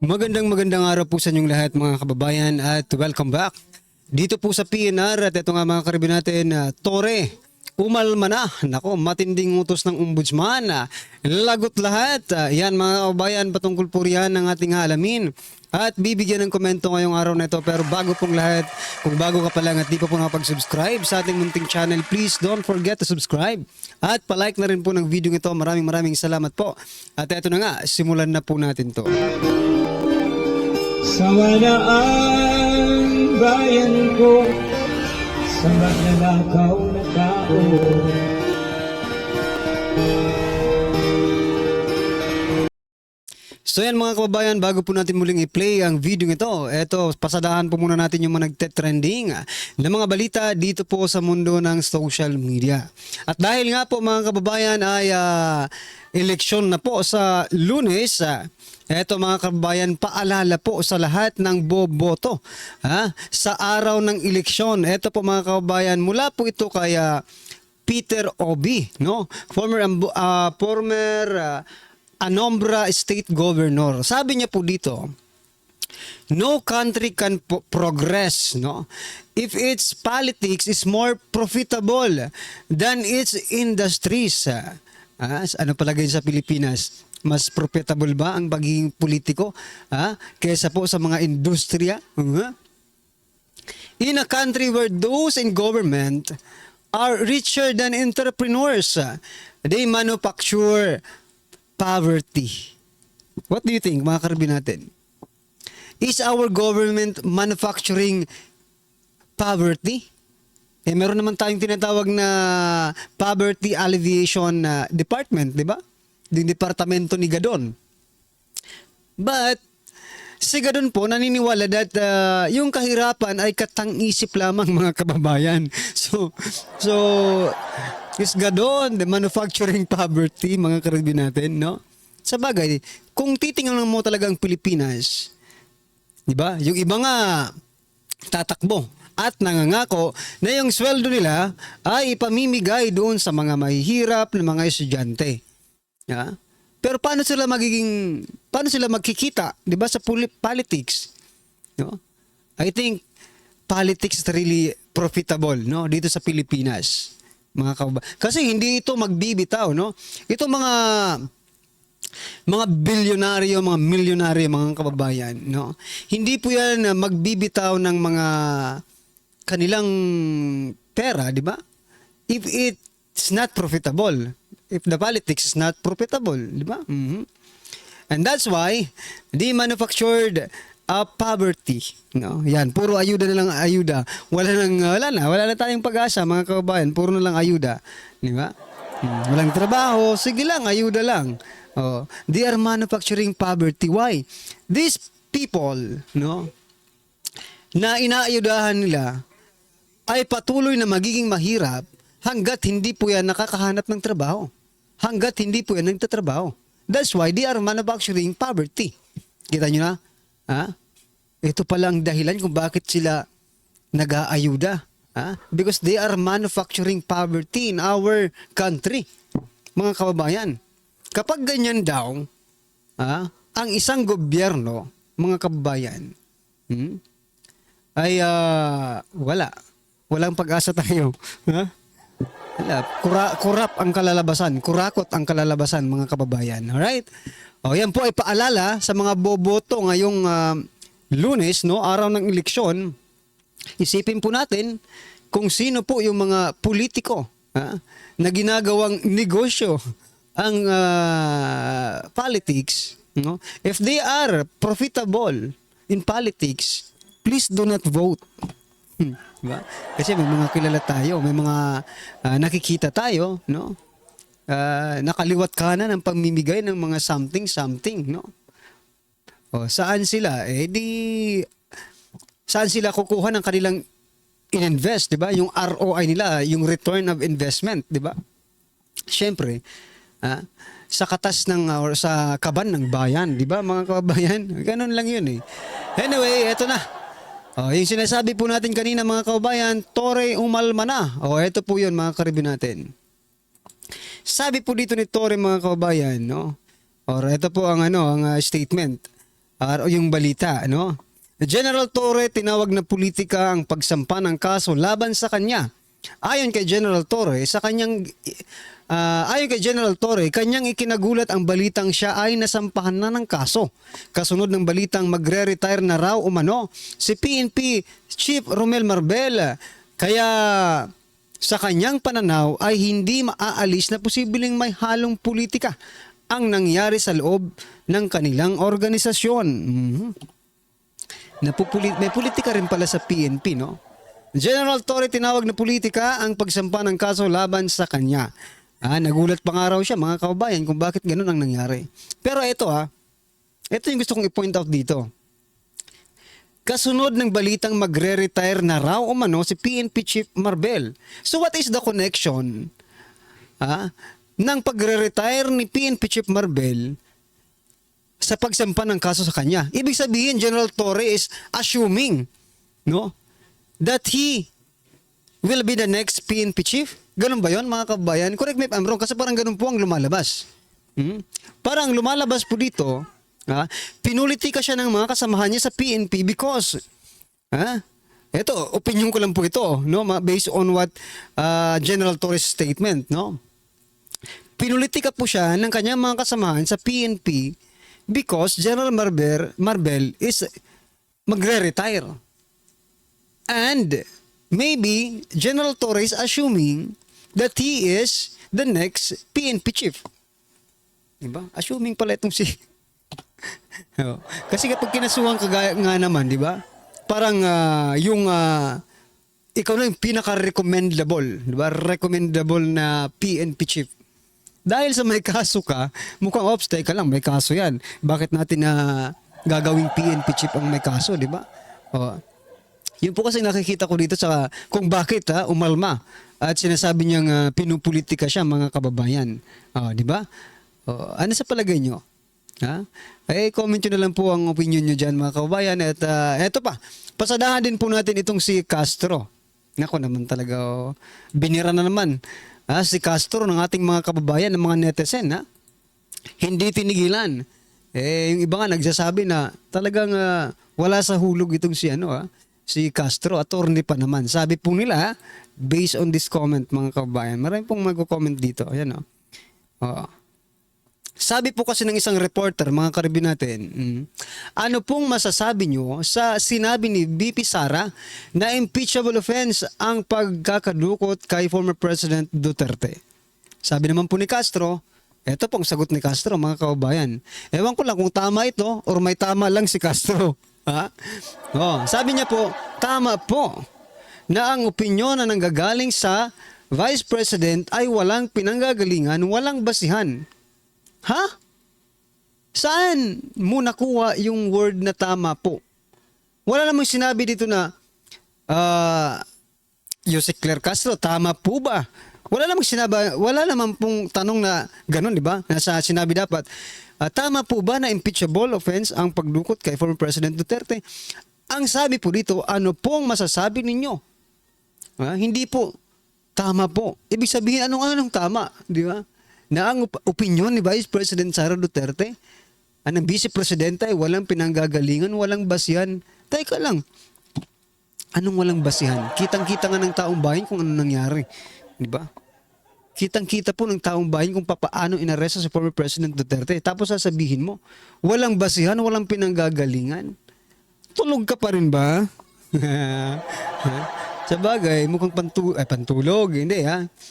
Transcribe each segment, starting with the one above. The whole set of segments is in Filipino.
Magandang araw po sa inyong lahat mga kababayan at welcome back. Dito po sa PNR at ito nga mga karibin natin, Tore, umalma na. Nako, matinding utos ng ombudsman. Lagot lahat. Yan mga kababayan, patungkol po riyan ng ating alamin. At bibigyan ng komento ngayong araw na ito. Pero bago pong lahat, kung bago ka pa lang at di pa po nakapag-subscribe sa ating munting channel, please don't forget to subscribe. At palike na rin po ng video ito. Maraming salamat po. At ito na nga, simulan na po natin to. Sawa na ang bayan ko sa magnanakaw na tao. So yan mga kababayan, bago po natin muling i-play ang video ito, eto, pasadahan po muna natin yung mga nagte-trending na mga balita dito po sa mundo ng social media. At dahil nga po mga kababayan ay eleksyon na po sa Lunes, eto mga kababayan, paalala po sa lahat ng boboto sa araw ng eleksyon. Eto po mga kababayan, mula po ito kay Peter Obi, no? Former Anambra State Governor. Sabi niya po dito, no country can progress, no, if its politics is more profitable than its industries. Ano palagay sa Pilipinas? Mas profitable ba ang pagiging politiko kaysa po sa mga industriya? In a country where those in government are richer than entrepreneurs, they manufacture poverty. What do you think, mga karabin natin? Is our government manufacturing poverty? Meron naman tayong tinatawag na Poverty Alleviation Department, di ba? Yung departamento ni Gadon. But, si Gadon po naniniwala that yung kahirapan ay katang-isip lamang mga kababayan. So is Gadon, the manufacturing poverty, mga karabin natin, no? Sa bagay, kung titingnan mo talaga ang Pilipinas, di ba? Yung iba nga tatakbo at nangangako na yung sweldo nila ay ipamimigay doon sa mga mahihirap na mga estudyante. Yeah? Pero paano sila magkikita, 'di ba, sa politics? No? I think politics is really profitable, no, dito sa Pilipinas. Mga kababayan. Kasi hindi ito magbibitaw, no? Ito mga bilyonaryo, mga milyonaryo, mga kababayan, no? Hindi po 'yan magbibitaw ng mga kanilang pera, di ba? If it's not profitable, if the politics is not profitable, di ba? And that's why they manufactured poverty, no? Yan, puro ayuda na lang, ayuda. Wala na tayong pag-asa, mga kababayan, puro na lang ayuda, di ba? Walang trabaho, sige lang, ayuda lang. They are manufacturing poverty. Why? These people, no, na inaayudahan nila ay patuloy na magiging mahirap hanggat hindi po yan nakakahanap ng trabaho. Hanggat hindi po yan nagtatrabaho. That's why they are manufacturing poverty. Kita nyo na? Ito pala ang dahilan kung bakit sila nag-aayuda. Because they are manufacturing poverty in our country. Mga kababayan, kapag ganyan daw, ang isang gobyerno, mga kababayan, ay walang pag-asa tayo. Kurap ang kalalabasan, kurakot ang kalalabasan, mga kababayan. Alright? Yan po ay paalala sa mga boboto ngayong Lunes, no, araw ng eleksyon. Isipin po natin kung sino po yung mga politiko na ginagawang negosyo ang politics, no? If they are profitable in politics, please do not vote. Diba? Kasi may mga kilala tayo, may mga nakikita tayo, no? Nakaliwat kanan ng pamimigay ng mga something, no? Saan sila? Saan sila kukuha ng kanilang ininvest, 'di ba? Yung ROI nila, yung return of investment, 'di ba? Siyempre, sa katas ng or sa kaban ng bayan, 'di ba, mga kababayan? Ganun lang 'yun eh. Anyway, eto na. Yung sinasabi po natin kanina, mga kababayan, Tore umalma na. Ito po yun, mga karibin natin. Sabi po dito ni Tore, mga kababayan, no? Ito po ang ang statement. yung balita, no? General Torre, tinawag na politika ang pagsampa ng kaso laban sa kanya. Ayon kay General Torre, kanyang ikinagulat ang balitang siya ay nasampahan na ng kaso. Kasunod ng balitang magre-retire na raw umano si PNP Chief Romel Marbel. Kaya sa kanyang pananaw ay hindi maaalis na posibleng may halong politika ang nangyari sa loob ng kanilang organisasyon. May politika rin pala sa PNP, no? General Torre, tinawag na politika ang pagsampa ng kaso laban sa kanya. Nagulat pa nga raw siya, mga kababayan, kung bakit ganun ang nangyari. Pero ito yung gusto kong i-point out dito. Kasunod ng balitang magre-retire na raw umano si PNP Chief Marbel. So what is the connection ng pagre-retire ni PNP Chief Marbel sa pagsampa ng kaso sa kanya? Ibig sabihin, General Torre is assuming, no, that he will be the next PNP chief. Ganun ba yun, mga kababayan? Correct me if I'm wrong, kasi parang ganun po ang lumalabas. Parang lumalabas po dito, pinulitika siya ng mga kasamahan niya sa PNP because, ito, opinion ko lang po ito, no, based on what General Torres statement, no? Pinulitika po siya ng kanyang mga kasamahan sa PNP because General Marbel is magre-retire. And maybe General Torres assuming that he is the next PNP chief. Diba? Assuming pala itong si... Kasi kapag kinasuhan ka nga naman, diba? Parang ikaw na yung pinaka-recommendable, diba? Recommendable na PNP chief. Dahil sa may kaso ka, mukhang teka lang, may kaso yan. Bakit natin na gagawing PNP chief ang may kaso, diba? Yun po kasi nakikita ko dito sa kung bakit umalma at sinasabi niyang pinupolitika siya, mga kababayan. Di ba? Ano sa palagay nyo? Comment nyo na lang po ang opinion nyo dyan, mga kababayan. At eto pa, pasadahan din po natin itong si Castro. Nako naman talaga, binira na naman si Castro ng ating mga kababayan, ng mga netizen. Hindi tinigilan. Yung iba nga nagsasabi na talagang wala sa hulog itong si Castro, attorney pa naman. Sabi po nila, based on this comment, mga kababayan, marami pong mag-comment dito. Ayan, sabi po kasi ng isang reporter, mga karibin natin, ano pong masasabi nyo sa sinabi ni VP Sara na impeachable offense ang pagkakadukot kay former President Duterte? Sabi naman po ni Castro, eto pong sagot ni Castro, mga kababayan. Ewan ko lang kung tama ito or may tama lang si Castro. Sabi niya po, tama po na ang opinyon na nanggagaling sa Vice President ay walang pinanggagalingan, walang basihan. Saan mo nakuha yung word na tama po? Wala namang sinabi dito na Jose Claire Castro, tama po ba? Wala namang pong tanong na gano'n, di ba? Nasa sinabi dapat, tama po ba na impeachable offense ang pagdukot kay former President Duterte? Ang sabi po dito, ano pong masasabi ninyo? Hindi po, tama po. Ibig sabihin, anong tama? Di ba? Na ang opinion ni Vice President Sara Duterte, ang Vice Presidente ay walang pinanggagalingan, walang basihan. Teka lang, anong walang basihan? Kitang-kita nga ng taong bayan kung ano nangyari. Di ba? Kitang-kita po ng taong bayan kung paano inaresto si former President Duterte. Tapos sasabihin mo, walang basihan, walang pinanggagalingan. Tulog ka pa rin ba? Sa bagay, mukhang pantulog. Hindi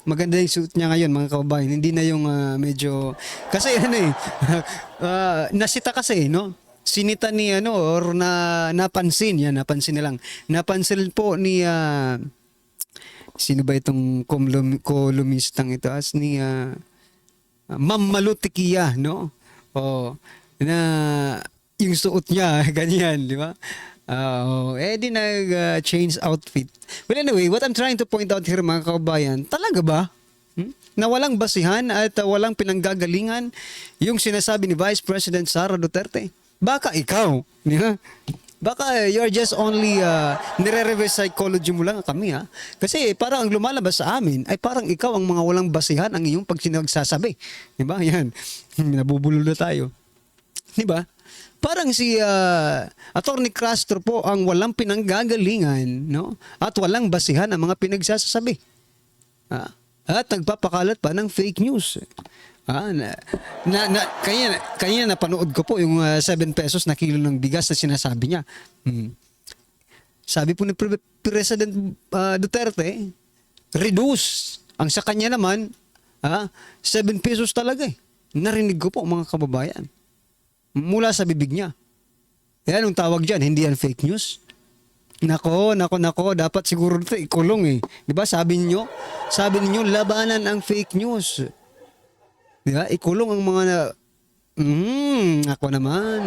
Maganda yung suit niya ngayon, mga kababayan. Hindi na yung medyo... Kasi nasita kasi, no? Sinita ni or napansin na lang. Napansin po ni... sino ba itong kolumnistang ito? As ni Ma'am Malutikia, no? Na yung suot niya, ganyan, di ba? Di nag-change outfit. But anyway, what I'm trying to point out here, mga kababayan, talaga ba? Na walang basihan at walang pinanggagalingan yung sinasabi ni Vice President Sara Duterte? Baka ikaw, di ba? Baka you're just only nire-reverse psychology mo lang kami Kasi parang ang lumalabas sa amin ay parang ikaw ang mga walang basihan ang iyong pagsinagsasabi. Diba? Yan. Nabubulol na tayo. Di ba? Parang si Attorney Castro po ang walang pinanggagalingan, no? At walang basihan ang mga pinagsasasabi. At nagpapakalat pa ng fake news. Kanya napanood ko po yung 7 pesos na kilo ng bigas na sinasabi niya. Sabi po ni President Duterte, reduce. Ang sa kanya naman, 7 pesos talaga eh. Narinig ko po mga kababayan. Mula sa bibig niya. Yan ang tawag dyan, hindi yan fake news. Nako, dapat siguro ito ikulong eh. Di ba sabi ninyo, labanan ang fake news. Di ba? Ikulong ang mga ako naman.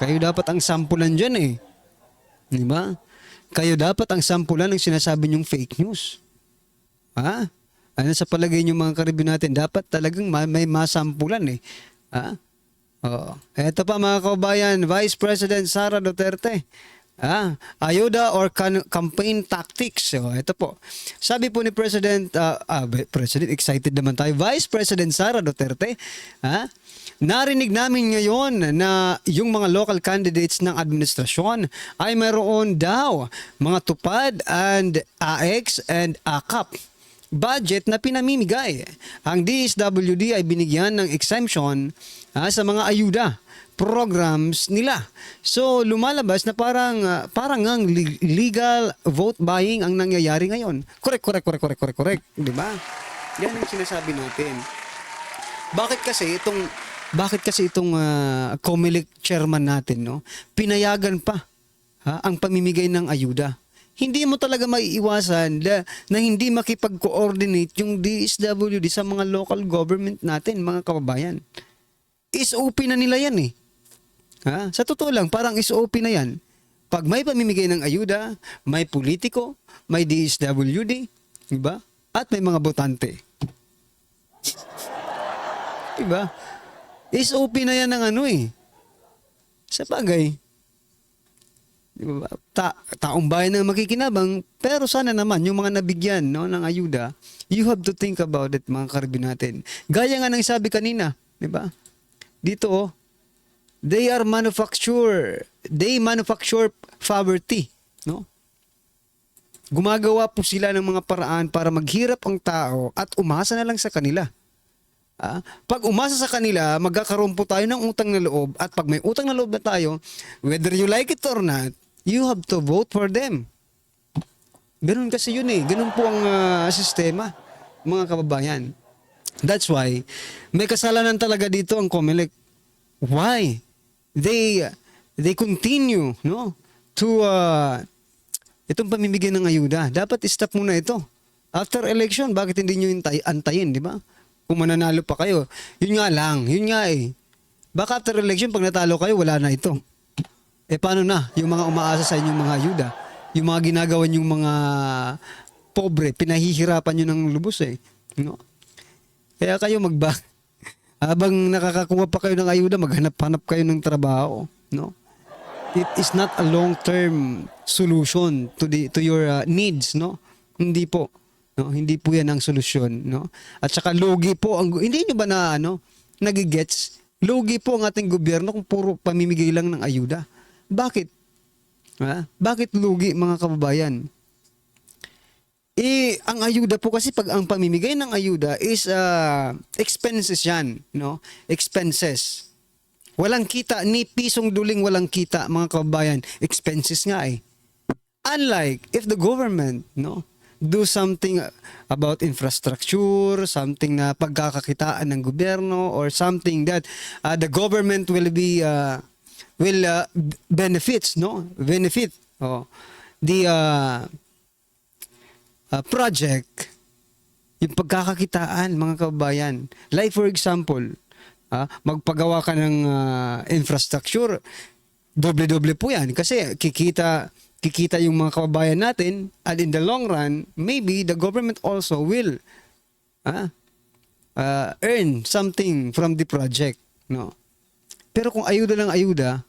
Kayo dapat ang sampulan dyan eh. Di ba? Kayo dapat ang sampulan ng sinasabi niyong fake news. Ano sa palagay niyo mga karibyo natin? Dapat talagang may masampulan eh. Ito pa mga kababayan, Vice President Sara Duterte. Ayuda or campaign tactics. Ito po. Sabi po ni President excited naman tayo. Vice President Sara Duterte, narinig namin ngayon na yung mga local candidates ng administrasyon ay mayroon daw mga tupad and AX and AKAP budget na pinamimigay. Ang DSWD ay binigyan ng exemption sa mga ayuda programs nila. So lumalabas na parang ang legal vote buying ang nangyayari ngayon. Correct. 'Di ba? Yan ang sinasabi natin. Bakit kasi itong COMELEC chairman natin, no? Pinayagan pa ang pamimigay ng ayuda. Hindi mo talaga maiiwasan na hindi makipag-coordinate yung DSWD sa mga local government natin, mga kababayan. SOP na nila yan eh. Sa totoo lang, parang SOP na yan. Pag may pamimigay ng ayuda, may politiko, may DSWD, diba? At may mga botante. Diba? SOP na yan ng sa bagay. Diba? Taong bayan na makikinabang, pero sana naman yung mga nabigyan ng ayuda, you have to think about it mga karibin natin. Gaya nga ng sabi kanina, diba? Dito, they manufacture poverty, no? Gumagawa po sila ng mga paraan para maghirap ang tao at umasa na lang sa kanila. Pag umasa sa kanila, magkakaroon po tayo ng utang na loob, at pag may utang na loob na tayo, whether you like it or not, you have to vote for them. Ganun kasi yun eh. Ganun po ang sistema, mga kababayan. That's why, may kasalanan talaga dito ang COMELEC. Why? They continue, no? To itong pamimigay ng ayuda. Dapat stop muna ito. After election, bakit hindi nyo antayin, di ba? Kung mananalo pa kayo. Yun nga eh. Baka after election, pag natalo kayo, wala na ito. Paano na? Yung mga umaasa sa inyong mga ayuda, yung mga ginagawa yung mga pobre, pinahihirapan nyo ng lubos eh. No? Kaya kayo habang nakakakuha pa kayo ng ayuda, maghanap-hanap kayo ng trabaho. No? It is not a long-term solution to your needs, no? Hindi po. No? Hindi po yan ang solusyon, no? At saka lugi po hindi niyo ba nagigets? Lugi po ang ating gobyerno kung puro pamimigay lang ng ayuda. Bakit? Bakit lugi, mga kababayan? Ang ayuda po kasi, pag ang pamimigay ng ayuda is expenses yan, no? Expenses. Walang kita, ni pisong duling walang kita, mga kababayan. Expenses nga eh. Unlike if the government, no, do something about infrastructure, something na pagkakakitaan ng gobyerno, or something that the government will benefit the project, yung pagkakakitaan, mga kababayan. Like for example, magpagawa ka ng infrastructure, doble-doble po yan kasi kikita yung mga kababayan natin, and in the long run, maybe the government also will earn something from the project, no? Pero kung ayuda lang ayuda,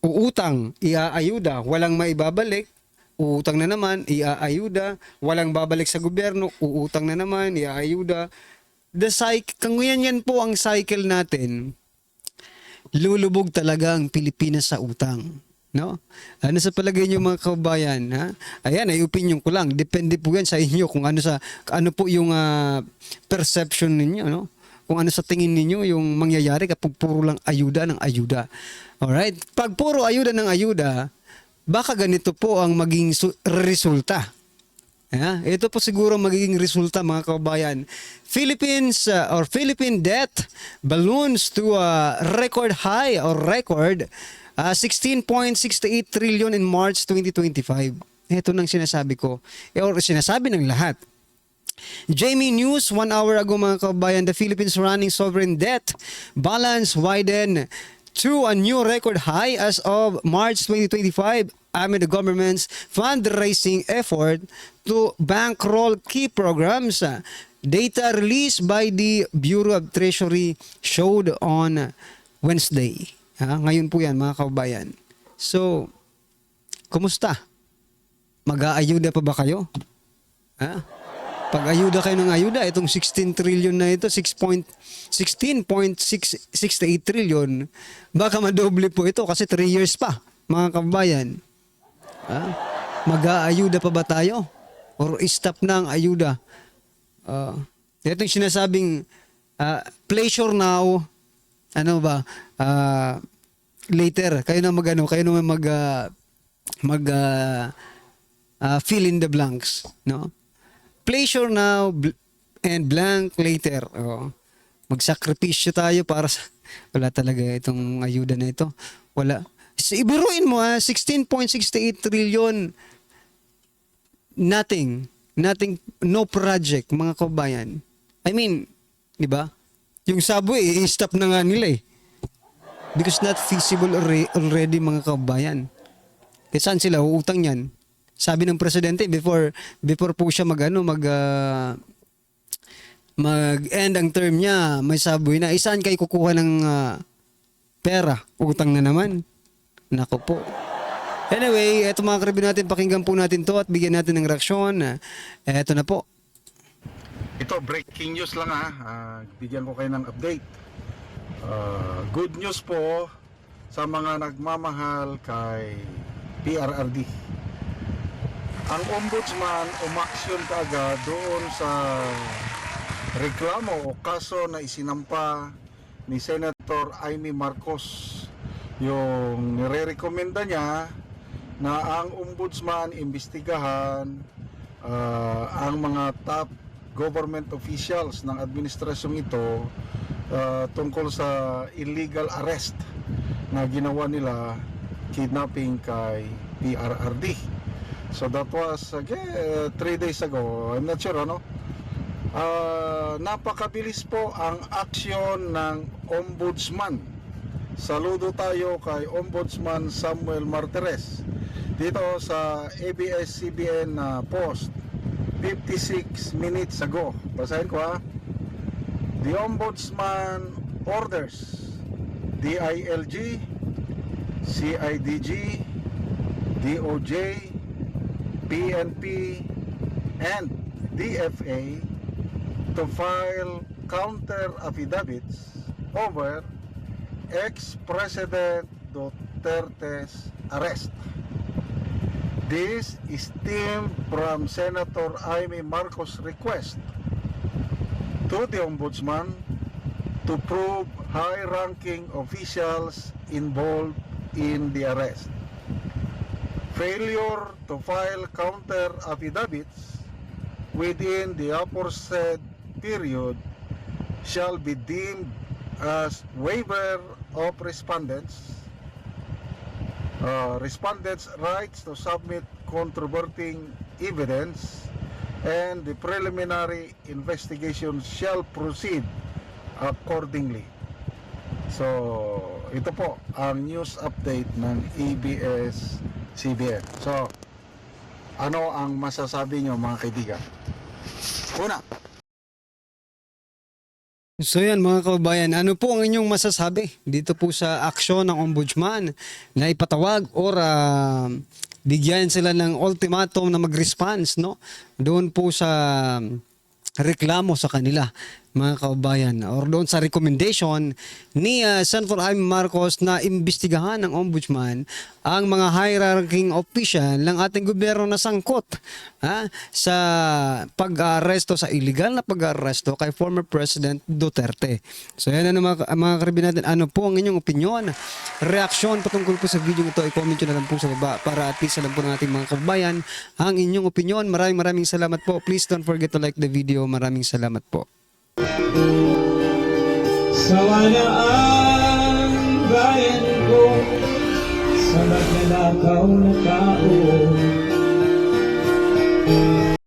uutang, iaayuda, walang maibabalik, uutang na naman, iaayuda, walang babalik sa gobyerno, uutang na naman, iaayuda. Kung yan po ang cycle natin, lulubog talaga ang Pilipinas sa utang. No? Ano sa palagay niyo mga kababayan? Ha? Ayan, ay opinion ko lang. Depende po yan sa inyo kung ano po yung perception ninyo. No? Kung ano sa tingin ninyo yung mangyayari kapag puro lang ayuda ng ayuda. Alright? Pag puro ayuda ng ayuda, baka ganito po ang maging resulta. Ito po siguro magiging resulta mga kababayan. Philippine debt balloons to a record high or record 16.68 trillion in March 2025. Ito nang sinasabi ko. Or sinasabi ng lahat. Jamie News, 1 hour ago mga kababayan, the Philippines running sovereign debt balance widen to a new record high as of March 2025 amid the government's fundraising effort to bankroll key programs. Data released by the Bureau of Treasury showed on Wednesday. Ngayon po yan mga kababayan. So, kumusta? Mag-aayuda pa ba kayo? Pag-ayuda kayo ng ayuda, itong 16 trillion na ito, 16.68 trillion, baka madoble po ito kasi 3 years pa, mga kababayan. Mag-aayuda pa ba tayo? Or stop na ang ayuda? Ito yung sinasabing pleasure now, later. Kayo na fill in the blanks. No? Pleasure now and blank later. Magsakripisyo tayo para sa... Wala talaga itong ayuda na ito. Wala. Ibiruin mo 16.68 trillion. Nothing, no project, mga kabayan. I mean, di ba? Yung subway, i-stop na nga nila eh. Because not feasible already, mga kabayan. Kaya saan sila uutang yan? Sabi ng presidente before po siya mag-end ang term niya, may subway na. Saan kayo kukuha ng pera? Utang na naman. Nako po. Anyway, eto mga karibi natin, pakinggan po natin to at bigyan natin ng reaksyon. Eto na po. Ito, breaking news lang bigyan ko kayo ng update. Good news po sa mga nagmamahal kay PRRD. Ang ombudsman umaksyon kaagad doon sa reklamo o kaso na isinampa ni Senator Amy Marcos. Yung nire-recommenda niya na ang ombudsman imbestigahan ang mga top government officials ng administrasyong ito tungkol sa illegal arrest na ginawa nila kidnapping kay PRRD. So that was 3 days ago. I'm not sure napakabilis po ang aksyon ng ombudsman. Saludo tayo kay Ombudsman Samuel Martires dito sa ABS-CBN post 56 minutes ago. Basahin ko The Ombudsman orders DILG, CIDG, DOJ, PNP, and DFA to file counter affidavits over ex-President Duterte's arrest. This stemmed from Senator Amy Marcos' request to the Ombudsman to prove high-ranking officials involved in the arrest. Failure to file counter affidavits within the aforesaid period shall be deemed as waiver of respondents' rights to submit controverting evidence, and the preliminary investigation shall proceed accordingly. So, ito po ang news update ng ABS-CBN. So, ano ang masasabi nyo mga kaibigan? Una, So yan mga kababayan, ano po ang inyong masasabi dito po sa aksyon ng ombudsman na ipatawag or bigyan sila ng ultimatum na mag-response doon po sa reklamo sa kanila mga kababayan, or doon sa recommendation ni Senator Amy Marcos na imbestigahan ng ombudsman ang mga high-ranking official ng ating gobyerno na sangkot sa pag-aresto, sa illegal na pag-aresto kay former President Duterte. So yan na mga karibin natin. Ano po ang inyong opinion? Reaksyon patungkol po sa video ito, i-comment nyo na lang po sa baba para at least alam po ng ating mga kababayan ang inyong opinion. Maraming salamat po. Please don't forget to like the video. Maraming salamat po. Sawa na ang bayan ko sa magnanakaw na tao.